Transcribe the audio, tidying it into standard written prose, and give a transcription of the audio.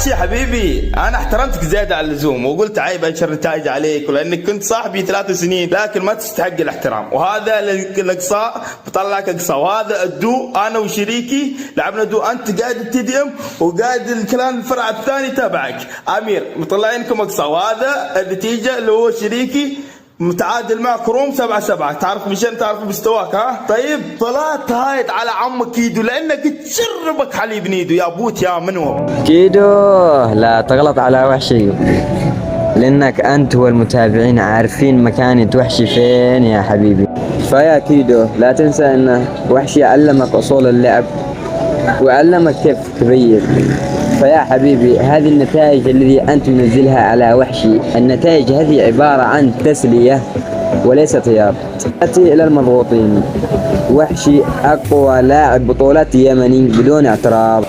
وحشي حبيبي، انا احترمتك زياده عن اللزوم وقلت عيب انشر نتائج عليك ولانك كنت صاحبي 3 سنين، لكن ما تستحق الاحترام، وهذا الاقصاء بطلعك اقصاء، وهذا الدو انا وشريكي لعبنا دو، انت قاعد التي ام وقاعد الكلان الفرع الثاني تبعك امير، مطلعينكم اقصاء، وهذا النتيجه اللي هو شريكي متعادل معك روم 7-7. تعرف مشان تعرف مستواك ها؟ طيب فلا تهايط على عمك كيدو لانك تشربك حليب نيدو يا بوت يا منو. كيدو لا تغلط على وحشي، لانك انت والمتابعين عارفين مكانة وحشي فين يا حبيبي. فيا كيدو لا تنسى ان وحشي علمك اصول اللعب وعلمك كيف تغير. فيا حبيبي هذه النتائج الذي أنت منزلها على وحشي، النتائج هذه عبارة عن تسلية وليس طياب. تأتي إلى المضغوطين، وحشي أقوى لاعب بطولات يمني بدون اعتراض.